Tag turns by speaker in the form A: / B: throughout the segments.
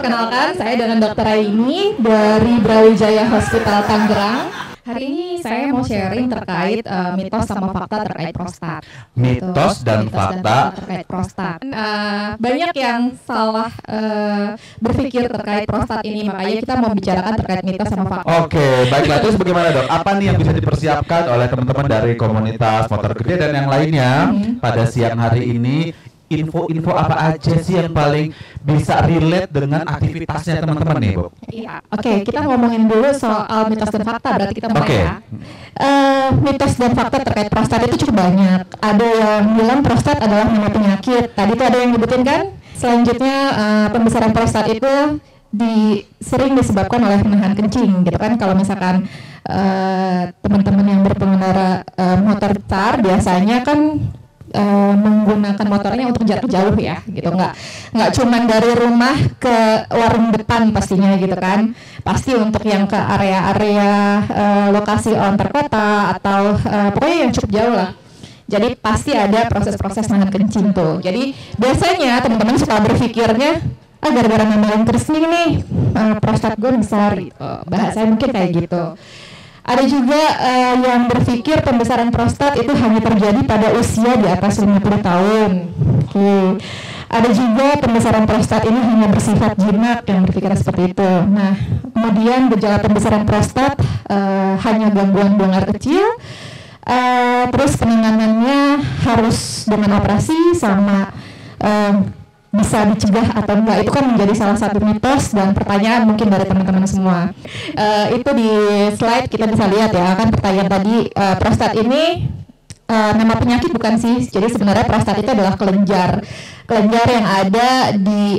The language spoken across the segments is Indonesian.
A: perkenalkan, saya dengan Dr. Aini dari Brawijaya Hospital Tangerang. Hari ini saya mau sharing terkait mitos sama fakta terkait prostat.
B: Mitos dan fakta
A: terkait prostat. Banyak yang salah berpikir terkait prostat ini, makanya kita mau bicarakan terkait mitos sama fakta.
B: Oke, baiklah. Terus bagaimana, Dok? Apa nih yang bisa dipersiapkan oleh teman-teman dari komunitas motor gede dan yang lainnya pada siang hari ini? Info-info apa aja sih yang paling bisa relate dengan aktivitasnya teman-teman nih, Bu?
A: Iya. Oke, kita ngomongin dulu soal mitos dan fakta, berarti kita mulai ya. Mitos dan fakta terkait prostat itu cukup banyak. Ada yang bilang prostat adalah nama penyakit. Tadi tuh ada yang nyebutin kan? Selanjutnya pembesaran prostat itu sering disebabkan oleh menahan kencing gitu kan. Kalau misalkan teman-teman yang berpengendara motor besar biasanya kan menggunakan motornya untuk jarak jauh ya gitu, nggak cuman dari rumah ke warung depan pastinya gitu kan, pasti untuk yang ke area-area lokasi antar kota atau pokoknya yang cukup jauh lah. Jadi pasti ada proses-proses nahan kencing tuh. Jadi biasanya teman-teman suka berpikirnya gara-gara nambahin kencing nih prostat gue besar gitu. Bahasanya mungkin kayak gitu. Ada juga yang berpikir pembesaran prostat itu hanya terjadi pada usia di atas 50 tahun. Oke. Ada juga pembesaran prostat ini hanya bersifat jinak, yang berpikir seperti itu. Nah, kemudian gejala pembesaran prostat hanya gangguan buang air kecil. Terus penanganannya harus dengan operasi sama bisa dicegah atau enggak, itu kan menjadi salah satu mitos dan pertanyaan mungkin dari teman-teman semua. Itu di slide kita bisa lihat ya kan, pertanyaan tadi, prostat ini nama penyakit bukan sih, jadi sebenarnya prostat itu adalah kelenjar yang ada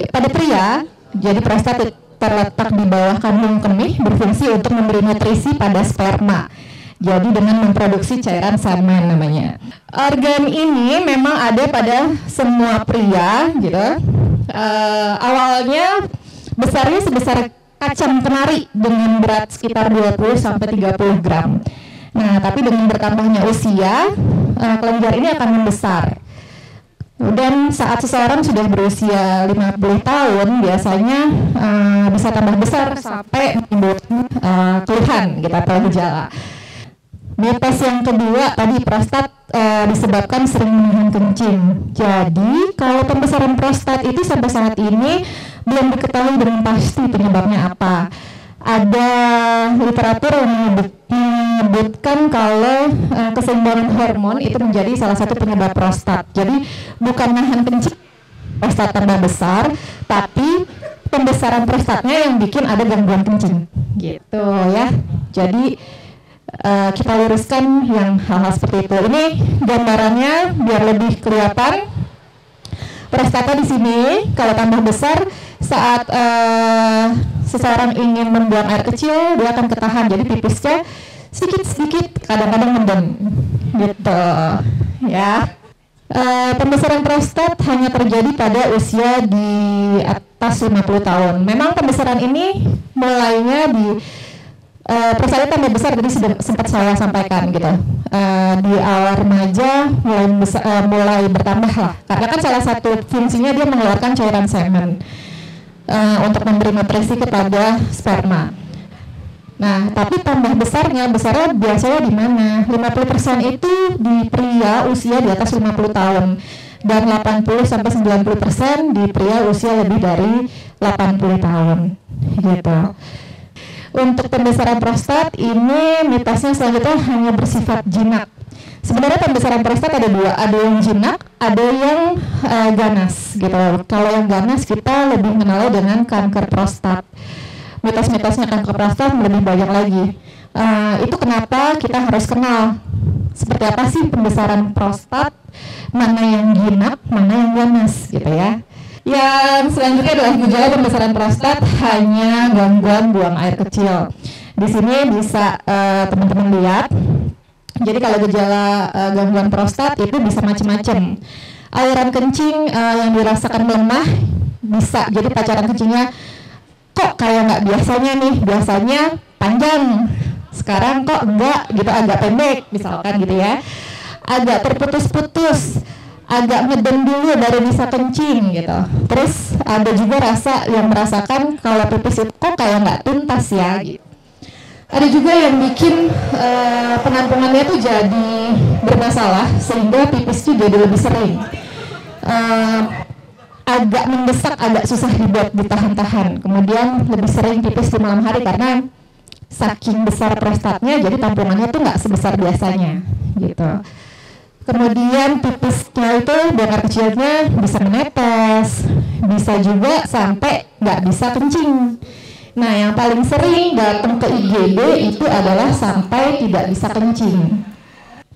A: pada pria. Jadi prostat terletak di bawah kandung kemih, berfungsi untuk memberi nutrisi pada sperma. Jadi dengan memproduksi cairan semen namanya. Organ ini memang ada pada semua pria gitu. Awalnya besarnya sebesar kacang kenari dengan berat sekitar 20-30 gram. Nah, tapi dengan bertambahnya usia, kelenjar ini akan membesar. Dan saat seseorang sudah berusia 50 tahun, biasanya bisa tambah besar sampai menimbulkan keluhan gitu atau gejala. Mitos yang kedua tadi, prostat disebabkan sering menahan kencing. Jadi kalau pembesaran prostat itu sampai saat ini belum diketahui dengan pasti penyebabnya apa. Ada literatur yang menyebutkan kalau keseimbangan hormon itu menjadi salah satu penyebab prostat. Jadi bukan nahan kencing prostat tambah besar, tapi pembesaran prostatnya yang bikin ada gangguan kencing gitu ya. Jadi kita luruskan yang hal-hal seperti itu. Ini gambarannya biar lebih kelihatan. Prostata di sini kalau tambah besar saat seseorang ingin membuang air kecil dia akan ketahan. Jadi pipisnya sedikit-sedikit kadang-kadang mendem gitu ya. Pembesaran prostat hanya terjadi pada usia di atas 50 tahun. Memang pembesaran ini mulainya prostat tambah besar, tadi sempat saya sampaikan gitu. Di awal remaja mulai bertambah lah, karena kan salah satu fungsinya dia mengeluarkan cairan semen untuk memberi nutrisi kepada sperma. Nah, tapi tambah besarnya biasanya di mana? 50% itu di pria usia di atas 50 tahun dan 80-90% di pria usia lebih dari 80 tahun gitu. Untuk pembesaran prostat ini mitosnya selanjutnya hanya bersifat jinak. Sebenarnya pembesaran prostat ada dua, ada yang jinak, ada yang ganas gitu. Kalau yang ganas kita lebih mengenal dengan kanker prostat. Mitos-mitosnya kanker prostat lebih banyak lagi. Itu kenapa kita harus kenal seperti apa sih pembesaran prostat, mana yang jinak, mana yang ganas gitu ya. Yang selanjutnya adalah gejala pembesaran prostat hanya gangguan buang air kecil. Di sini bisa teman-teman lihat. Jadi kalau gejala gangguan prostat itu bisa macam-macam. Aliran kencing yang dirasakan melemah bisa. Jadi pacaran kencingnya kok kayak nggak biasanya nih. Biasanya panjang. Sekarang kok enggak gitu, agak pendek misalkan gitu ya. Agak terputus-putus. Agak ngedem dulu baru bisa kencing gitu. Terus ada juga rasa yang merasakan kalau pipis itu kok kayak nggak tuntas ya gitu. Ada juga yang bikin penampungannya tuh jadi bermasalah sehingga pipis tuh jadi lebih sering. Agak mendesak, agak susah dibuat ditahan-tahan. Kemudian lebih sering pipis di malam hari karena saking besar prostatnya, jadi tampungannya tuh nggak sebesar biasanya, gitu. Kemudian pipisnya itu buang air kecilnya bisa menetes, bisa juga sampai nggak bisa kencing. Nah, yang paling sering datang ke IGD itu adalah sampai tidak bisa kencing.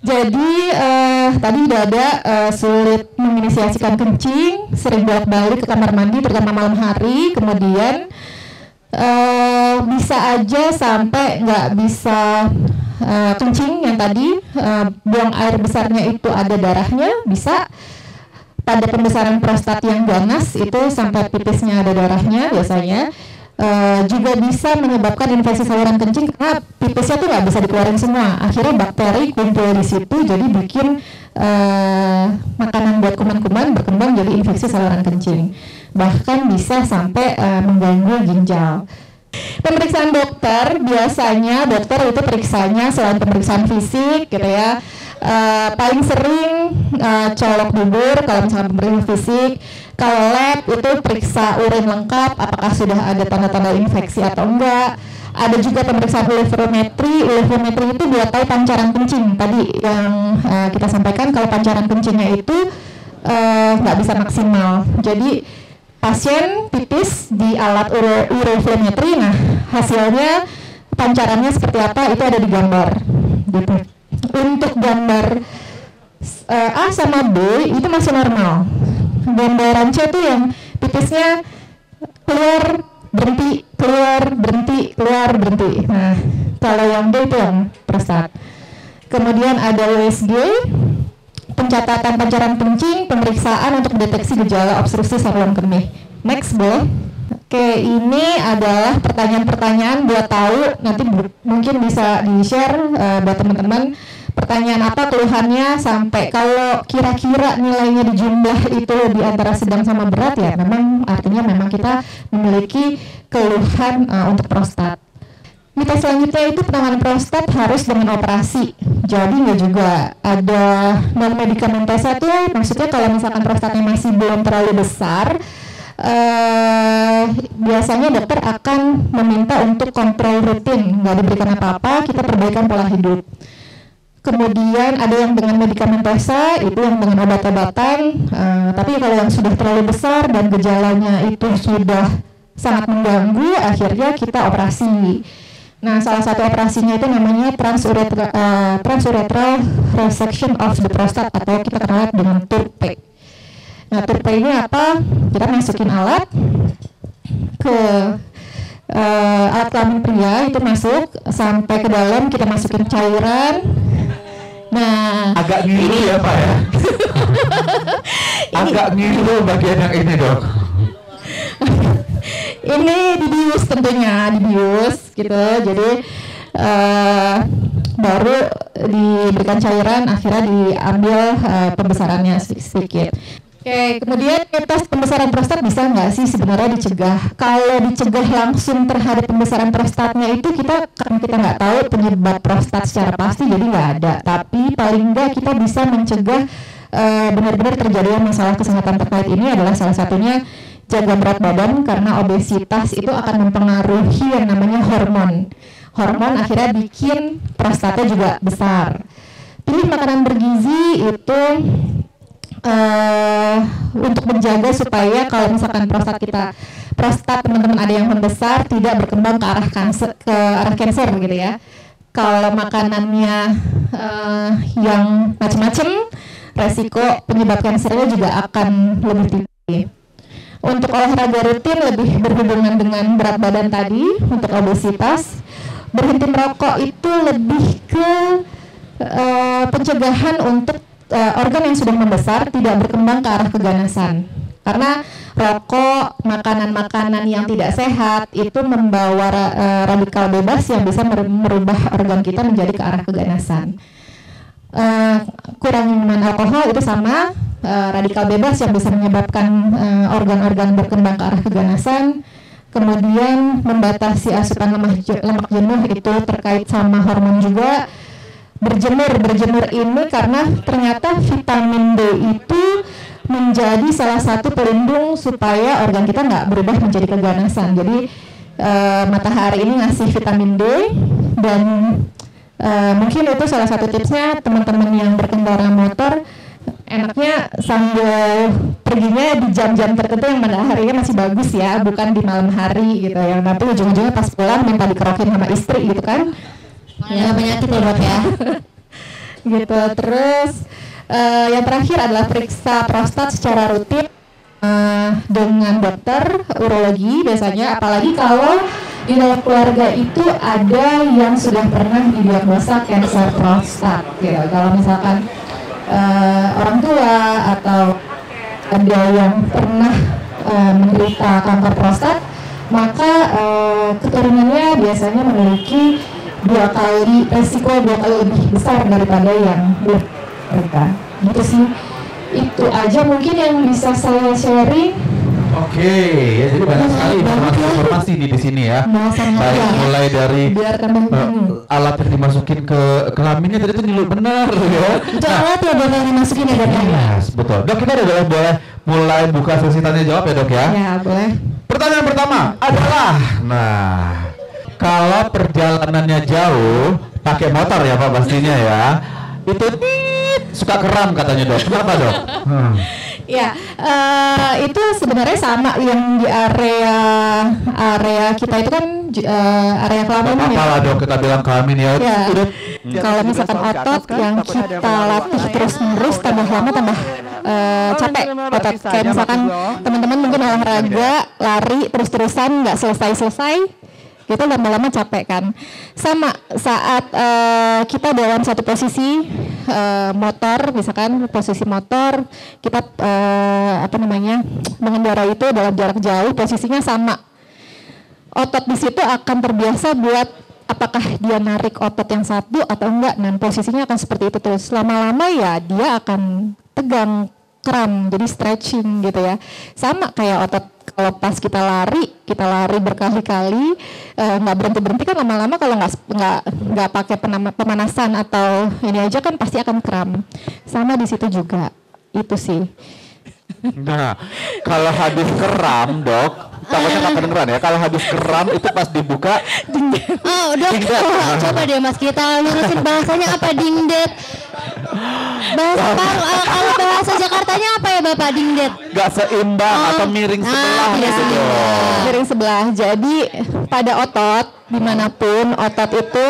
A: Jadi tadi udah ada sulit menginisiasikan kencing, sering bolak-balik ke kamar mandi terutama malam hari, kemudian bisa aja sampai nggak bisa kencing yang tadi, buang air besarnya itu ada darahnya, bisa pada pembesaran prostat yang ganas itu sampai pipisnya ada darahnya biasanya. Juga bisa menyebabkan infeksi saluran kencing karena pipisnya tuh nggak bisa dikeluarin semua, akhirnya bakteri kumpul di situ jadi bikin makanan buat kuman-kuman berkembang jadi infeksi saluran kencing, bahkan bisa sampai mengganggu ginjal. Pemeriksaan dokter, biasanya dokter itu periksanya selain pemeriksaan fisik gitu ya, paling sering colok dubur kalau misalnya pemeriksaan fisik. Kalau lab itu periksa urin lengkap, apakah sudah ada tanda-tanda infeksi atau enggak. Ada juga pemeriksaan uretrometri. Uretrometri itu buat tahu pancaran kencing. Tadi yang kita sampaikan kalau pancaran kencingnya itu nggak bisa maksimal. Jadi pasien pipis di alat uretrometri, nah hasilnya pancarannya seperti apa itu ada di gambar. Gitu. Untuk gambar A sama B itu masih normal. Gambaran C itu yang pipisnya keluar berhenti, keluar berhenti, keluar berhenti. Nah, kalau yang D itu yang prostat. Kemudian ada USG, pencatatan pancaran kencing, pemeriksaan untuk deteksi gejala obstruksi saluran kemih. Next boleh. Oke, ini adalah pertanyaan-pertanyaan buat tahu, nanti mungkin bisa di-share buat teman-teman. Pertanyaan apa keluhannya sampai kalau kira-kira nilainya di jumlah itu di antara sedang sama berat ya memang artinya memang kita memiliki keluhan untuk prostat. Mitos selanjutnya itu penanganan prostat harus dengan operasi. Jadi nggak juga, ada non medikamentosa tuh maksudnya kalau misalkan prostatnya masih belum terlalu besar, biasanya dokter akan meminta untuk kontrol rutin, nggak diberikan apa-apa, kita perbaikan pola hidup. Kemudian ada yang dengan medikamentosa, itu yang dengan obat-obatan, tapi kalau yang sudah terlalu besar dan gejalanya itu sudah sangat mengganggu, akhirnya kita operasi. Nah, salah satu operasinya itu namanya transuretral resection of the prostate atau kita kenal dengan TURP. Nah, TURP ini apa? Kita masukin alat ke alat kelamin pria itu masuk sampai ke dalam, kita masukin cairan. Nah,
B: agak ngilu ya Pak ya. Agak ngilu bagian yang ini dok.
A: Ini dibius tentunya, dibius gitu. Jadi baru diberikan cairan, akhirnya diambil pembesarannya sedikit. Oke, kemudian mitos pembesaran prostat bisa nggak sih sebenarnya dicegah? Kalau dicegah langsung terhadap pembesaran prostatnya itu karena kita nggak tahu penyebab prostat secara pasti, jadi nggak ada. Tapi paling nggak kita bisa mencegah benar-benar terjadinya masalah kesehatan terkait ini adalah salah satunya jaga berat badan, karena obesitas itu akan mempengaruhi yang namanya hormon. Hormon akhirnya bikin prostatnya juga besar. Pilih makanan bergizi itu untuk menjaga supaya kalau misalkan prostat teman-teman ada yang membesar tidak berkembang ke arah kanker gitu ya. Kalau makanannya yang macam-macam, resiko penyebab kansernya juga akan lebih tinggi. Untuk olahraga rutin lebih berhubungan dengan berat badan tadi. Untuk obesitas, berhenti merokok itu lebih ke pencegahan untuk organ yang sudah membesar tidak berkembang ke arah keganasan. Karena rokok, makanan-makanan yang tidak sehat itu membawa radikal bebas yang bisa merubah organ kita menjadi ke arah keganasan. kurangi minuman alkohol itu sama radikal bebas yang bisa menyebabkan organ-organ berkembang ke arah keganasan. Kemudian membatasi asupan lemak jenuh itu terkait sama hormon juga. Berjemur ini karena ternyata vitamin D itu menjadi salah satu pelindung supaya organ kita nggak berubah menjadi keganasan. Jadi matahari ini ngasih vitamin D dan mungkin itu salah satu tipsnya teman-teman yang berkendara motor enaknya sambil perginya di jam-jam tertentu yang mataharinya masih bagus ya, bukan di malam hari gitu ya. Nanti ujung-ujungnya pas pulang minta dikerokin sama istri gitu kan.
C: Ya penyakit ya Dok ya.
A: Gitu. Terus yang terakhir adalah periksa prostat secara rutin dengan dokter urologi biasanya, apalagi kalau di dalam keluarga itu ada yang sudah pernah didiagnosa kanker prostat gitu. Kalau misalkan orang tua atau ada yang pernah menderita kanker prostat, maka keturunannya biasanya memiliki resiko 2 kali lebih besar daripada yang belum menderita. Gitu sih. Itu aja mungkin yang bisa saya sharing.
B: Oke, ya jadi banyak sekali informasi di sini ya. Baik mulai dari alat yang dimasukin ke kelaminnya tadi itu nilu benar ya.
C: Itu alat ya Dok yang dimasukin ya Dok ya.
B: Yes, betul. Dok, kita udah boleh mulai buka sesi tanya jawab ya Dok ya.
A: Ya boleh.
B: Pertanyaan pertama adalah, nah kalau perjalanannya jauh pakai motor ya Pak pastinya ya, itu suka kram katanya Dok. Kenapa Dok?
A: Ya, itu sebenarnya sama yang di area kita itu kan area kelamin ya.
B: Apalah Dok kita bilang kelamin ya.
A: Kalau misalkan otot yang kita latih terus-menerus tambah lama tambah capek otot. Kayak misalkan teman-teman mungkin olahraga, lari terus-terusan nggak selesai-selesai. Itu lama-lama capek kan. Sama saat kita dalam satu posisi motor, misalkan posisi motor kita mengendarai itu dalam jarak jauh, posisinya sama. Otot di situ akan terbiasa buat apakah dia narik otot yang satu atau enggak, dan posisinya akan seperti itu terus. Lama-lama ya dia akan tegang, kram, jadi stretching gitu ya. Sama kayak otot kalau pas kita lari berkali-kali nggak berhenti kan lama-lama kalau nggak pakai pemanasan atau ini aja kan pasti akan kram. Sama di situ juga, itu sih.
B: Nah, kalau habis kram Dok, takutnya nggak kedengeran ya. Kalau habis kram itu pas dibuka
C: Oh Dok, coba deh Mas kita lurusin bahasanya apa dingdet. Kalau bahasa Jakartanya apa ya Bapak dingdet?
B: Gak seimbang atau miring sebelah gitu.
A: Miring sebelah. Jadi pada otot dimanapun otot itu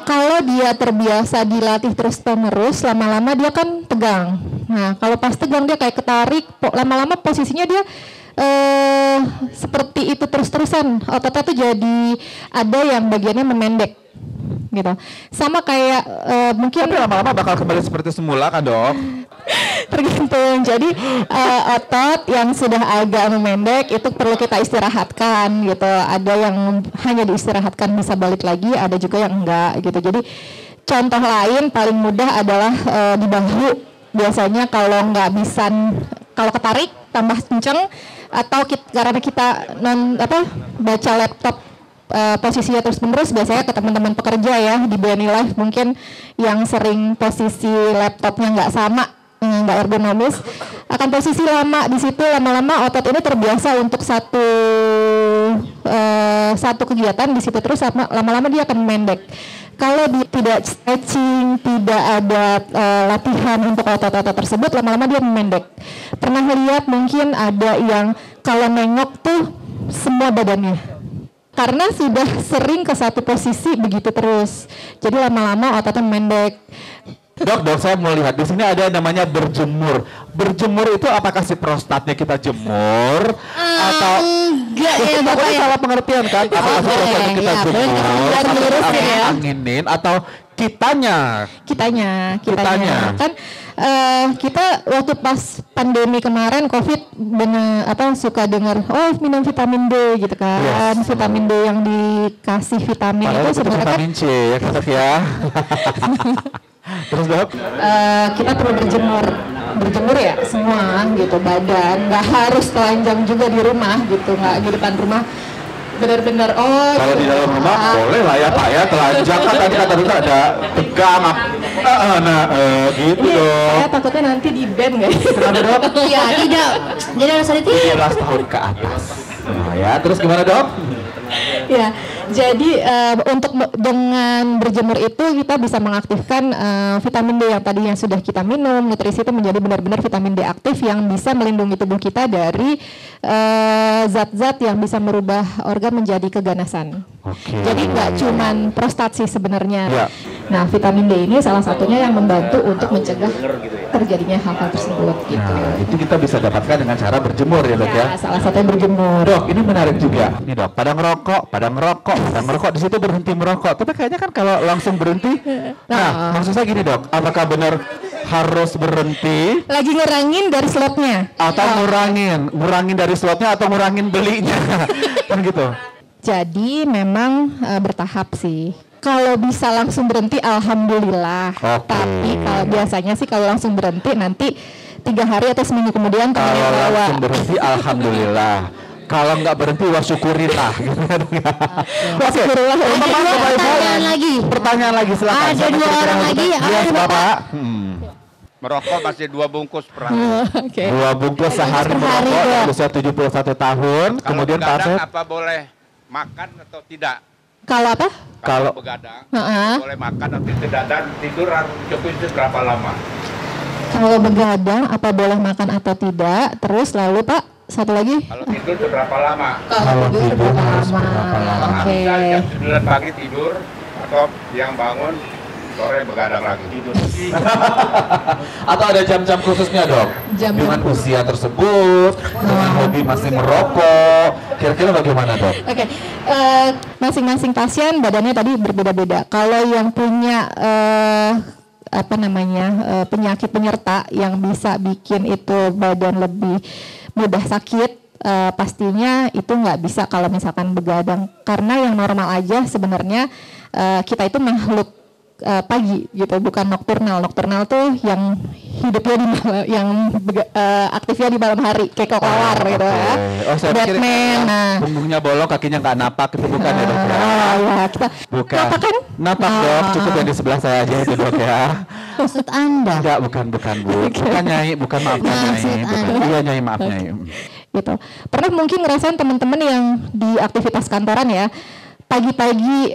A: kalau dia terbiasa dilatih terus-menerus, lama-lama dia kan tegang. Nah kalau pas tegang dia kayak ketarik, lama-lama posisinya dia seperti itu terus-terusan. Ototnya tuh jadi ada yang bagiannya memendek gitu. Sama kayak mungkin
B: tapi lama-lama bakal kembali seperti semula kan Dok?
A: Tergantung. Jadi otot yang sudah agak memendek itu perlu kita istirahatkan gitu. Ada yang hanya diistirahatkan bisa balik lagi, ada juga yang enggak gitu. Jadi contoh lain paling mudah adalah di bahu. Biasanya kalau nggak bisa, kalau ketarik tambah kenceng atau karena kita baca laptop posisinya terus-menerus, biasanya ke teman-teman pekerja ya di BNI Life mungkin yang sering posisi laptopnya nggak sama, nggak ergonomis, akan posisi lama di situ, lama-lama otot ini terbiasa untuk satu kegiatan di situ terus, lama-lama dia akan mendek. Kalau tidak stretching, tidak ada latihan untuk otot-otot tersebut, lama-lama dia memendek. Pernah lihat mungkin ada yang kalau nengok tuh semua badannya, karena sudah sering ke satu posisi begitu terus. Jadi lama-lama ototnya memendek.
B: Dok, saya mau lihat di sini ada yang namanya berjemur. Berjemur itu apakah si prostatnya kita jemur atau
C: enggak ya Bapak ya?
B: Salah pengertian kan? Apakah si prostatnya kita jemur atau anginin atau kitanya
A: kan kita waktu pas pandemi kemarin COVID suka dengar minum vitamin D gitu kan. Yes. Vitamin D yang dikasih vitamin itu sebenarnya
B: vitamin C ya Dok ya. Terus dok?
A: Kita perlu berjemur ya semua gitu badan, nggak harus telanjang juga di rumah gitu, nggak di depan rumah benar-benar
B: kalau di dalam rumah boleh lah ya Pak ya telanjang kan tadi kata Duta ada tegang gitu dong.
A: Saya takutnya nanti di band guys.
B: Kenapa dok?
C: Ya tidak, jadi harus ada
B: 17 tahun ke atas. Nah ya terus gimana dok?
A: Ya, jadi dengan berjemur itu kita bisa mengaktifkan vitamin D yang tadi yang sudah kita minum. Nutrisi itu menjadi benar-benar vitamin D aktif yang bisa melindungi tubuh kita dari zat-zat yang bisa merubah organ menjadi keganasan. Jadi nggak cuman prostat sih sebenarnya.
B: Ya.
A: Nah, vitamin D ini salah satunya yang membantu untuk mencegah terjadinya hal-hal tersebut gitu.
B: Nah, itu kita bisa dapatkan dengan cara berjemur ya dok ya.
A: Salah satunya berjemur.
B: Dok, ini menarik juga. Nih dok, pada ngerokok di situ berhenti merokok. Tapi kayaknya kan kalau langsung berhenti, nah maksud saya gini dok, apakah benar harus berhenti?
A: Lagi ngurangin dari slotnya.
B: Atau ngurangin dari slotnya atau ngurangin belinya, kan gitu.
A: Jadi memang bertahap sih. Kalau bisa langsung berhenti, alhamdulillah. Tapi kalau biasanya sih kalau langsung berhenti nanti 3 hari atau seminggu kemudian
B: kalau langsung berhenti, alhamdulillah. Kalau nggak berhenti, wah syukurillah.
A: Wah syukurillah.
B: Pertanyaan lagi silakan.
C: Ada 2 orang lagi.
B: Yes, Bapak.
D: Merokok masih 2 bungkus per hari.
B: 2 bungkus sehari merokok usia 71 tahun. Kemudian
D: begadang apa boleh makan atau tidak?
A: Kalau apa?
D: Kalau begadang boleh makan atau tidak, dan tidur harus cukup berapa lama?
A: Kalau begadang apa boleh makan atau tidak? Terus lalu Pak, satu lagi?
D: Kalau tidur berapa lama?
A: Kalau tidur berapa lama? Oke.
D: Jam 9 pagi tidur atau yang bangun sore begadang lagi tidur.
B: Atau ada jam-jam khususnya dok? Dengan usia tersebut, dengan hobi masih merokok, kira-kira bagaimana dok?
A: Oke, masing-masing pasien badannya tadi berbeda-beda. Kalau yang punya penyakit penyerta yang bisa bikin itu badan lebih mudah sakit, pastinya itu nggak bisa kalau misalkan begadang. Karena yang normal aja sebenarnya kita itu makhluk pagi gitu, bukan nokturnal. Nokturnal tuh yang hidupnya di malam, yang aktifnya di malam hari, kayak kelawar gitu ya.
B: Oh, saya pikir punggungnya bolong, kakinya nggak napak, itu bukan ya dok ya?
A: Ya, kita
B: bukan.
A: napak kan?
B: Napak dok, cukup yang di sebelah saya aja itu dok ya.
C: Maksud Anda?
B: Enggak, bukan Bu. Bukan Nyai, bukan maafkan Nyai. Iya Nyai, maaf Nyai.
A: Gitu. Pernah mungkin ngerasain teman-teman yang di aktivitas kantoran ya, pagi-pagi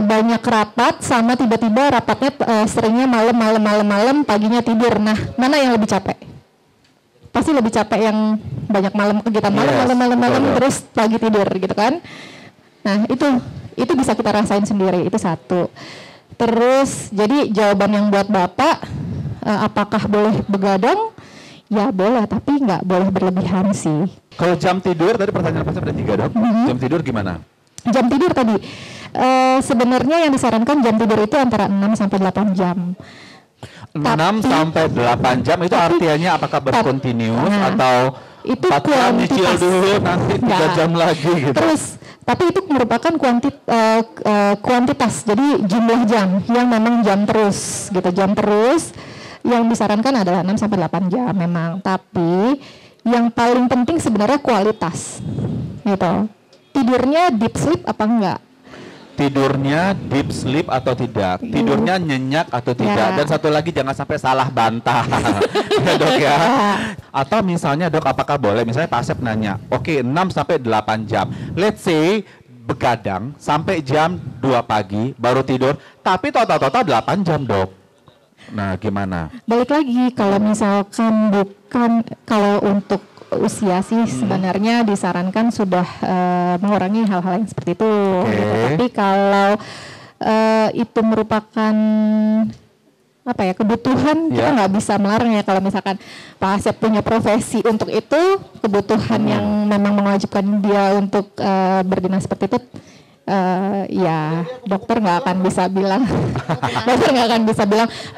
A: banyak rapat sama tiba-tiba rapatnya seringnya malam, paginya tidur. Nah, mana yang lebih capek? Pasti lebih capek yang banyak malam kegiatan malam terus pagi tidur gitu kan. Nah, itu bisa kita rasain sendiri, itu satu. Terus jadi jawaban yang buat Bapak, apakah boleh begadang? Ya boleh, tapi nggak boleh berlebihan sih.
B: Kalau jam tidur, tadi pertanyaan pasien ada 3 dok. Jam tidur gimana?
A: Jam tidur tadi, sebenarnya yang disarankan jam tidur itu antara 6 sampai 8 jam.
B: 6 sampai 8 jam itu artinya apakah berkontinus atau
A: itu
B: 4 jam nyicil dulu nanti 3 jam lagi gitu.
A: Terus tapi itu merupakan kuantitas, jadi jumlah jam yang memang jam terus gitu, jam terus yang disarankan adalah 6 sampai 8 jam memang, tapi yang paling penting sebenarnya kualitas gitu. Tidurnya deep sleep apa enggak?
B: Tidurnya deep sleep atau tidak? Tidurnya nyenyak atau tidak? Dan satu lagi jangan sampai salah bantah. Ya dok ya. Atau misalnya dok, apakah boleh misalnya Pak Asep nanya, oke 6 sampai 8 jam. Let's say begadang sampai jam 2 pagi baru tidur, tapi total 8 jam dok. Nah gimana?
A: Balik lagi, kalau misalkan kalau untuk usia sih sebenarnya disarankan sudah mengurangi hal-hal yang seperti itu. Gitu. Tapi kalau itu merupakan kebutuhan, kita nggak bisa melarang ya. Kalau misalkan Pak Asep punya profesi untuk itu, kebutuhan yang memang mewajibkan dia untuk berdinas seperti itu, ya dokter nggak akan bisa bilang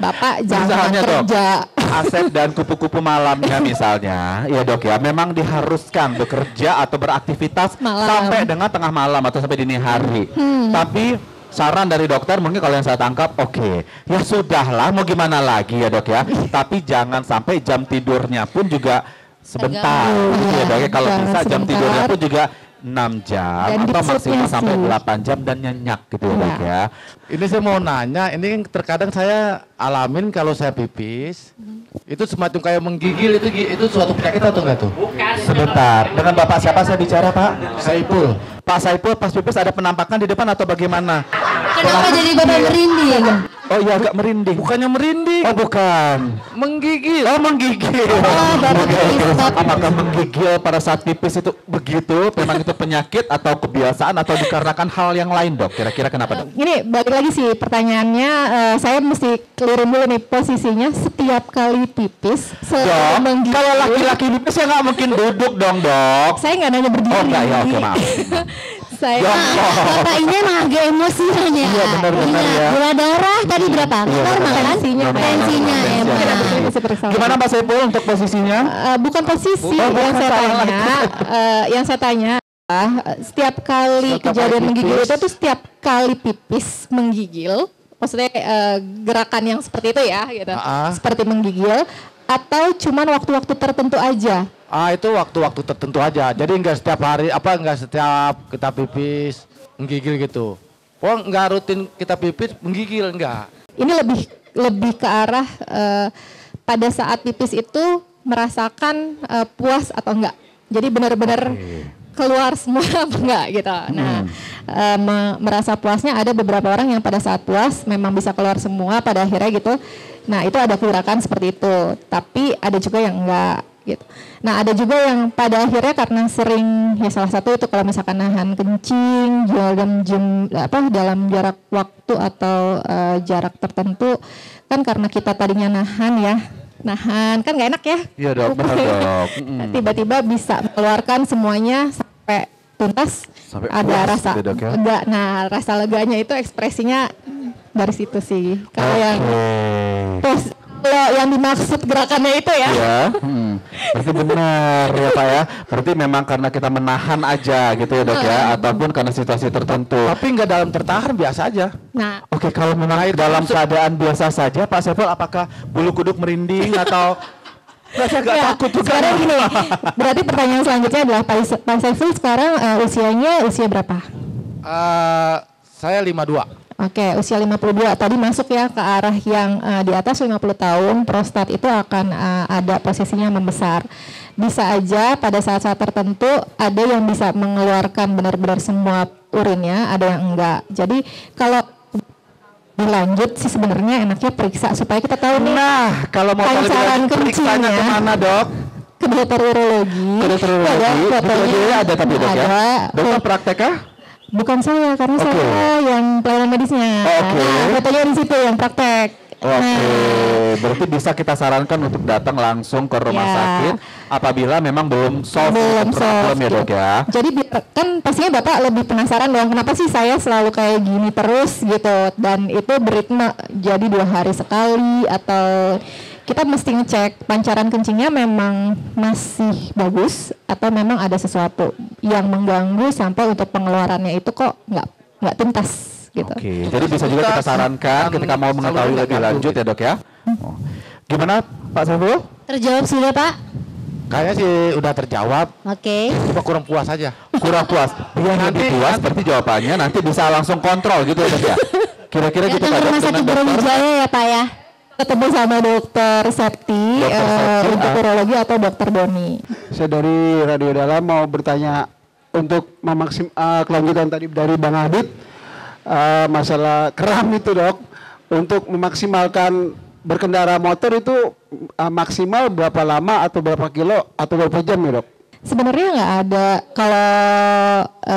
A: Bapak jangan kerja.
B: Asep dan kupu-kupu malamnya misalnya, ya dok ya, memang diharuskan bekerja atau beraktivitas sampai dengan tengah malam atau sampai dini hari. Tapi saran dari dokter mungkin kalau yang saya tangkap oke. Ya sudahlah mau gimana lagi ya dok ya. Tapi jangan sampai jam tidurnya pun juga sebentar. Gitu ya dok ya. Kalau bisa jam tidurnya pun juga 6 jam
A: Dan
B: atau maksimal
A: sih.
B: sampai 8 jam dan nyenyak gitu ya dok ya.
E: Ini saya mau nanya, ini terkadang saya alamin kalau saya pipis, itu semacam kayak menggigil, itu suatu penyakit atau enggak tuh?
B: Sebentar, dengan Bapak siapa saya bicara Pak?
E: Saipul.
B: Pak Saipul pas pipis ada penampakan di depan atau bagaimana?
C: Kenapa jadi Bapak merinding?
B: Oh iya agak merinding.
E: Bukannya merinding,
B: Oh bukan.
E: menggigil.
B: Oh menggigil.
C: Oh, Bapak pipis.
B: Apakah menggigil pada saat pipis itu begitu? Memang itu penyakit atau kebiasaan atau dikarenakan hal yang lain dok? Kira-kira kenapa dok?
A: Ini balik lagi sih pertanyaannya, saya mesti kelirin dulu nih posisinya setiap kali pipis.
B: Dok, kalau laki-laki pipis ya nggak mungkin duduk dong dok.
A: Saya nggak nanya berdiri.
B: Oh enggak ya, oke maaf.
A: Saya
C: Bapak ini emang agak emosian ya.
B: Iya, benar-benar ya.
C: Gula darah tadi berapa? Normal kan?
A: Tensinya.
C: Tensinya emang.
A: Bisa periksa.
B: Gimana Pak Saipul untuk posisinya?
A: Bukan posisi
B: Oh, bukan
A: yang saya
B: salah.
A: tanya. Yang saya tanya setiap kali
E: Setiap
A: kejadian
E: kali
A: menggigil
E: pipis.
A: itu tuh setiap kali pipis menggigil, maksudnya gerakan yang seperti itu ya, gitu. Seperti menggigil atau cuman waktu-waktu tertentu aja.
E: Itu waktu-waktu tertentu aja. Jadi enggak setiap hari, enggak setiap kita pipis menggigil gitu. Oh, enggak rutin kita pipis menggigil, enggak.
A: Ini lebih ke arah pada saat pipis itu merasakan puas atau enggak. Jadi benar-benar keluar semua apa enggak gitu. Nah, merasa puasnya ada beberapa orang yang pada saat puas memang bisa keluar semua pada akhirnya gitu. Nah, itu ada gerakan seperti itu. Tapi ada juga yang enggak gitu. Nah, ada juga yang pada akhirnya karena sering ya salah satu itu kalau misalkan nahan kencing dalam jarak waktu atau jarak tertentu kan karena kita tadinya nahan kan nggak enak ya.
B: Iya dok, benar dok.
A: Tiba-tiba bisa mengeluarkan semuanya sampai tuntas.
B: Sampai
A: ada
B: puas
A: rasa
B: gitu, dok, ya?
A: lega. Nah, rasa leganya itu ekspresinya dari situ sih. Kalau yang kalau yang dimaksud gerakannya itu ya.
B: Iya, berarti benar ya Pak ya. Berarti memang karena kita menahan aja gitu ya dok ya, ataupun karena situasi tertentu.
E: Tapi enggak dalam tertahan, biasa aja.
A: Nah,
B: Oke, kalau memang dalam keadaan biasa saja Pak Saiful, apakah bulu kuduk merinding atau saya agak
A: ya,
B: takut juga.
A: sekarang gini, berarti pertanyaan selanjutnya adalah Pak Saiful sekarang usia berapa?
E: Saya 52.
A: Oke, usia 52 tadi masuk ya ke arah yang di atas 50 tahun, prostat itu akan ada posisinya membesar. Bisa aja pada saat-saat tertentu ada yang bisa mengeluarkan benar-benar semua urinnya, ada yang enggak. Jadi kalau dilanjut sih sebenarnya enaknya periksa supaya kita tahu nih.
B: Nah, kalau mau tahu lebih
A: pancaran
B: lanjut, periksanya
A: kencingnya.
B: kemana dok?
A: Ke dokter urologi.
B: Ke dokter urologi.
A: Fotonya
B: Ada tapi dok ya.
A: ada.
B: Dokter praktekah?
A: Bukan saya, karena
B: Oke.
A: saya yang pelayanan medisnya.
B: Oh, oke.
A: Nah, fotonya di situ yang praktek.
B: Oke, berarti bisa kita sarankan untuk datang langsung ke rumah
A: Ya.
B: sakit apabila memang belum solve problem ya dok ya.
A: Jadi kan pastinya Bapak lebih penasaran dong, kenapa sih saya selalu kayak gini terus gitu, dan itu beritme jadi 2 hari sekali atau kita mesti ngecek pancaran kencingnya memang masih bagus atau memang ada sesuatu yang mengganggu sampai untuk pengeluarannya itu kok nggak tuntas gitu.
B: Oke, jadi bisa juga kita sarankan ketika mau mengetahui lebih lanjut ya dok ya. Oh. Gimana Pak Saiful?
C: Terjawab sudah Pak?
E: Kayaknya sih udah terjawab,
C: Oke.
E: cuma kurang puas aja.
B: Kurang puas. Biar nanti puas berarti jawabannya nanti bisa langsung kontrol gitu ya dok ya. Kira-kira gitu
C: Datang
B: Pak
C: ke
B: dok
C: rumah sakit
B: dengan dokter.
C: Brawijaya ya Pak ya?
A: Ketemu sama dokter Septi,
B: Dokter Septi,
A: untuk urologi atau dokter Doni.
F: Saya dari Radio Dalam mau bertanya untuk kelanjutan tadi dari Bang Adit, masalah kram itu dok, untuk memaksimalkan berkendara motor itu maksimal berapa lama atau berapa kilo atau berapa jam ya dok?
A: Sebenarnya nggak ada, kalau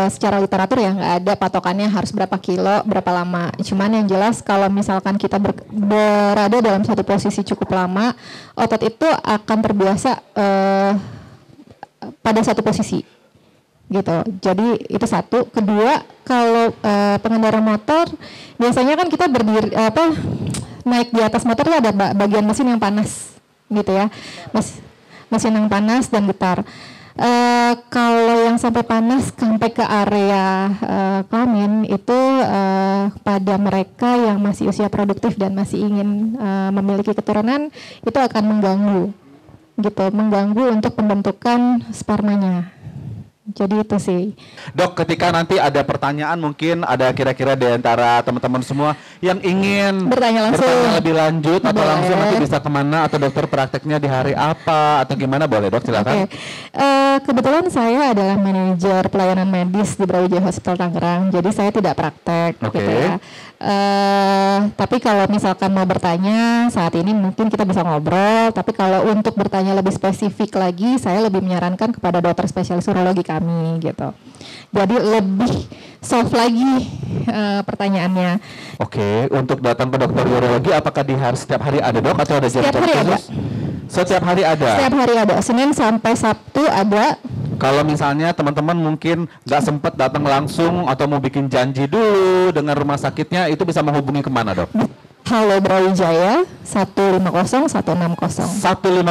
A: secara literatur ya nggak ada patokannya harus berapa kilo, berapa lama. Cuman yang jelas kalau misalkan kita berada dalam satu posisi cukup lama, otot itu akan terbiasa pada satu posisi, gitu. Jadi itu satu. Kedua, kalau pengendara motor biasanya kan kita berdiri naik di atas motor itu ada bagian mesin yang panas, gitu ya, mesin yang panas dan getar. Kalau yang sampai panas sampai ke area kelamin itu pada mereka yang masih usia produktif dan masih ingin memiliki keturunan itu akan mengganggu untuk pembentukan spermanya. Jadi itu sih.
B: Dok, ketika nanti ada pertanyaan mungkin ada kira-kira di antara teman-teman semua yang ingin
A: bertanya
B: lebih lanjut atau
A: Boleh.
B: langsung nanti bisa kemana atau dokter prakteknya di hari apa atau gimana, boleh dok, silakan.
A: Kebetulan saya adalah manajer pelayanan medis di Brawijaya Hospital Tangerang, jadi saya tidak praktek gitu ya. Tapi kalau misalkan mau bertanya saat ini mungkin kita bisa ngobrol, tapi kalau untuk bertanya lebih spesifik lagi saya lebih menyarankan kepada dokter spesialis urologi kami gitu. Jadi lebih soft lagi pertanyaannya.
B: Oke, untuk datang ke dokter urologi apakah setiap hari ada dok atau ada jam-jam khusus? Setiap hari ada.
A: Setiap hari ada, Senin sampai Sabtu ada.
B: Kalau misalnya teman-teman mungkin nggak sempat datang langsung atau mau bikin janji dulu dengan rumah sakitnya, itu bisa menghubungi kemana dok?
A: Halo Brawijaya 150 160.
B: 150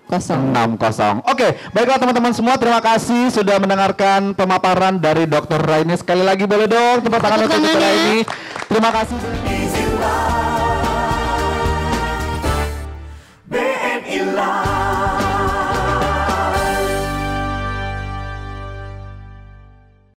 B: 160. Oke, baiklah teman-teman semua, terima kasih sudah mendengarkan pemaparan dari Dr. Raini. Sekali lagi boleh dong tepuk tangan untuk Dr. Raini. Terima kasih.
G: BNI Live.